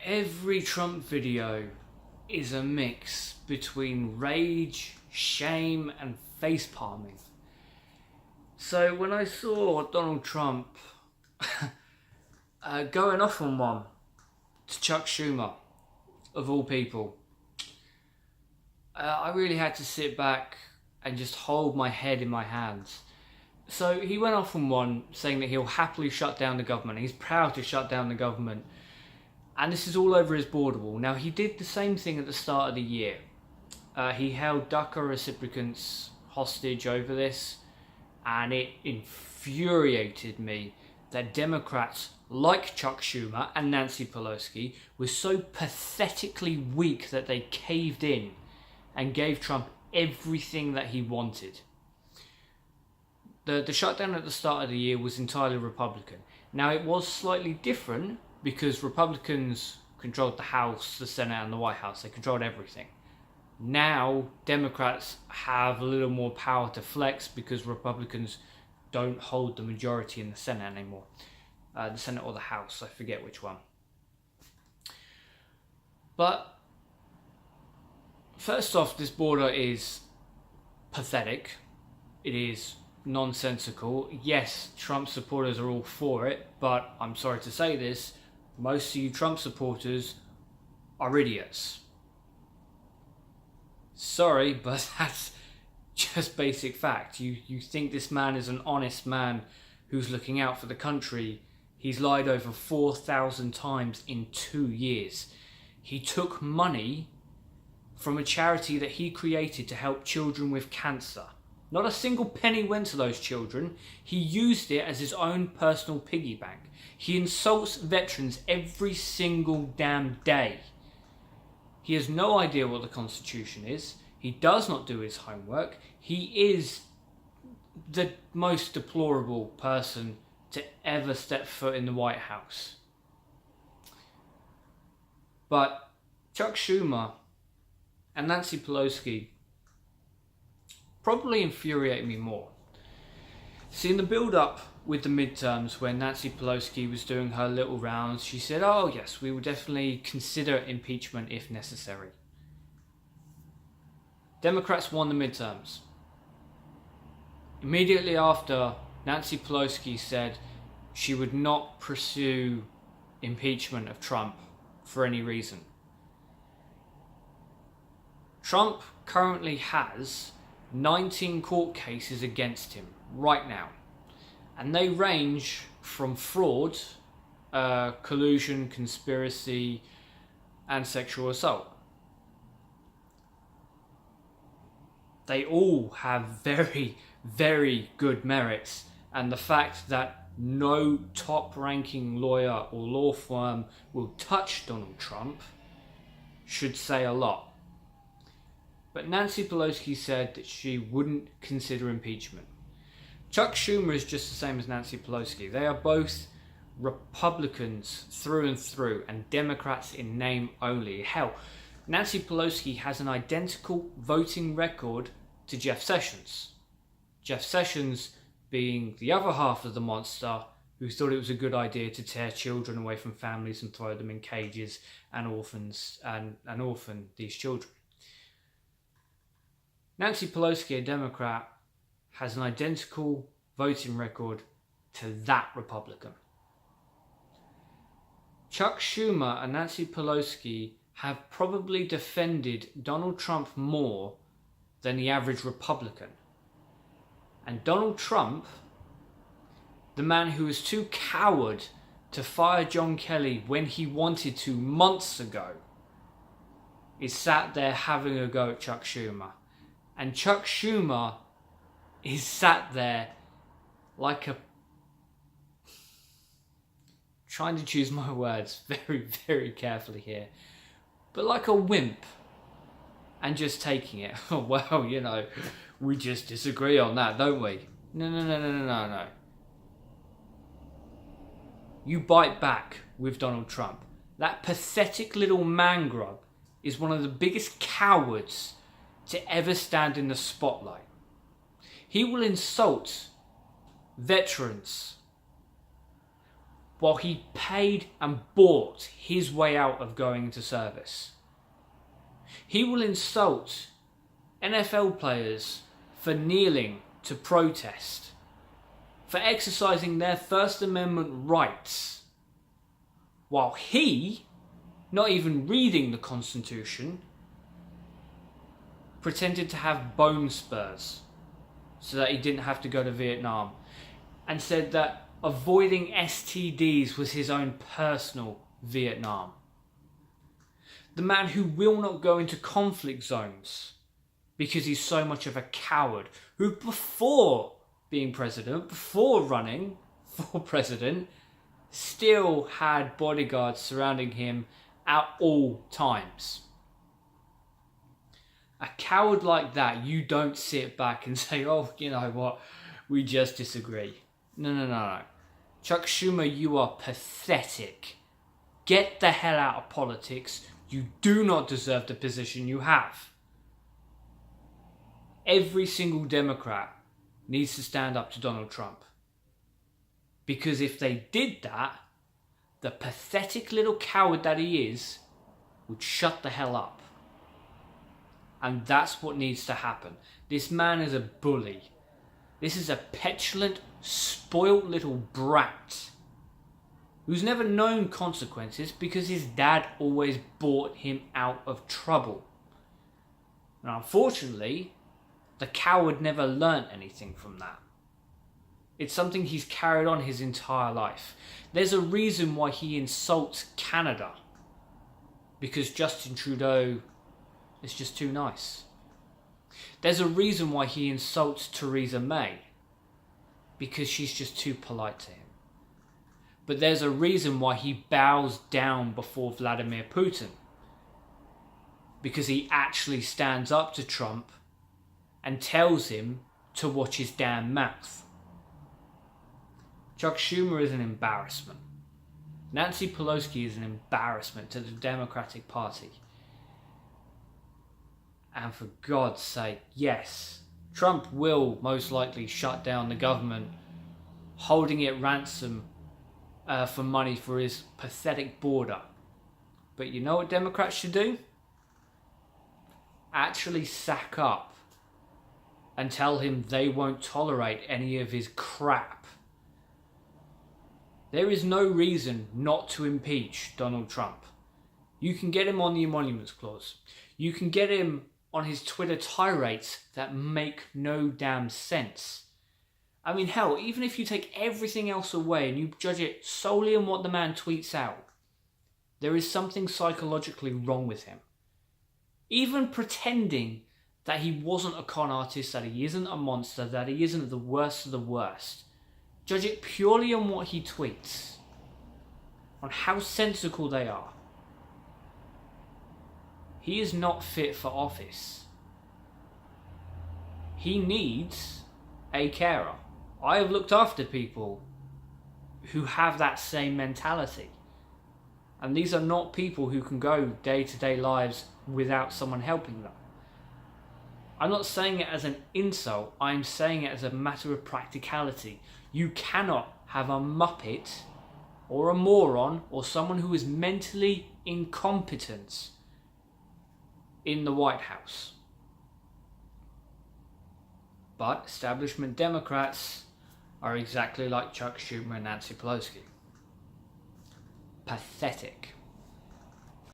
Every Trump video is a mix between rage, shame and face palming. So when I saw Donald Trump going off on one to Chuck Schumer, of all people, I really had to sit back and just hold my head in my hands. So he went off on one saying that he'll happily shut down the government. He's proud to shut down the government. And this is all over his border wall. Now, he did the same thing at the start of the year. He held DACA recipients hostage over this, and it infuriated me that Democrats like Chuck Schumer and Nancy Pelosi were so pathetically weak that they caved in and gave Trump everything that he wanted. The shutdown at the start of the year was entirely Republican. Now, it was slightly different because Republicans controlled the House, the Senate and the White House. They controlled everything. Now, Democrats have a little more power to flex because Republicans don't hold the majority in the Senate anymore. The Senate or the House, I forget which one. But first off, this border is pathetic. It is nonsensical. Yes, Trump supporters are all for it, but I'm sorry to say this, most of you Trump supporters are idiots. Sorry, but that's just basic fact. You think this man is an honest man who's looking out for the country. He's lied over 4,000 times in 2 years. He took money from a charity that he created to help children with cancer. Not a single penny went to those children. He used it as his own personal piggy bank. He insults veterans every single damn day. He has no idea what the Constitution is. He does not do his homework. He is the most deplorable person to ever step foot in the White House. But Chuck Schumer and Nancy Pelosi probably infuriate me more. See, in the build-up with the midterms, when Nancy Pelosi was doing her little rounds, she said, "Oh yes, we will definitely consider impeachment if necessary." Democrats won the midterms. Immediately after, Nancy Pelosi said she would not pursue impeachment of Trump for any reason. Trump currently has 19 court cases against him right now, and they range from fraud, collusion, conspiracy, and sexual assault. They all have very, very good merits, and the fact that no top-ranking lawyer or law firm will touch Donald Trump should say a lot. But Nancy Pelosi said that she wouldn't consider impeachment. Chuck Schumer is just the same as Nancy Pelosi. They are both Republicans through and through and Democrats in name only. Hell, Nancy Pelosi has an identical voting record to Jeff Sessions. Jeff Sessions being the other half of the monster who thought it was a good idea to tear children away from families and throw them in cages and orphan these children. Nancy Pelosi, a Democrat, has an identical voting record to that Republican. Chuck Schumer and Nancy Pelosi have probably defended Donald Trump more than the average Republican. And Donald Trump, the man who was too coward to fire John Kelly when he wanted to months ago, is sat there having a go at Chuck Schumer. And Chuck Schumer is sat there like a... trying to choose my words very, very carefully here. But like a wimp. And just taking it. Oh, well, you know, we just disagree on that, don't we? No. You bite back with Donald Trump. That pathetic little man grub is one of the biggest cowards to ever stand in the spotlight. He will insult veterans while he paid and bought his way out of going into service. He will insult NFL players for kneeling to protest, for exercising their First Amendment rights, while he, not even reading the Constitution, pretended to have bone spurs so that he didn't have to go to Vietnam, and said that avoiding STDs was his own personal Vietnam. The man who will not go into conflict zones because he's so much of a coward, who before being president, before running for president, still had bodyguards surrounding him at all times. A coward like that, you don't sit back and say, oh, you know what, we just disagree. No. Chuck Schumer, you are pathetic. Get the hell out of politics. You do not deserve the position you have. Every single Democrat needs to stand up to Donald Trump. Because if they did that, the pathetic little coward that he is would shut the hell up. And that's what needs to happen. This man is a bully. This is a petulant, spoilt little brat who's never known consequences because his dad always bought him out of trouble. And unfortunately, the coward never learnt anything from that. It's something he's carried on his entire life. There's a reason why he insults Canada. Because Justin Trudeau is just too nice. There's a reason why he insults Theresa May. Because she's just too polite to him. But there's a reason why he bows down before Vladimir Putin. Because he actually stands up to Trump and tells him to watch his damn mouth. Chuck Schumer is an embarrassment. Nancy Pelosi is an embarrassment to the Democratic Party. And for God's sake, yes, Trump will most likely shut down the government, holding it ransom for money for his pathetic border. But you know what Democrats should do? Actually sack up and tell him they won't tolerate any of his crap. There is no reason not to impeach Donald Trump. You can get him on the Emoluments Clause. You can get him on his Twitter tirades that make no damn sense. I mean, hell, even if you take everything else away and you judge it solely on what the man tweets out, there is something psychologically wrong with him. Even pretending that he wasn't a con artist, that he isn't a monster, that he isn't the worst of the worst. Judge it purely on what he tweets, on how sensical they are. He is not fit for office. He needs a carer. I have looked after people who have that same mentality. And these are not people who can go day-to-day lives without someone helping them. I'm not saying it as an insult, I'm saying it as a matter of practicality. You cannot have a muppet or a moron or someone who is mentally incompetent in the White House. But establishment Democrats are exactly like Chuck Schumer and Nancy Pelosi. Pathetic.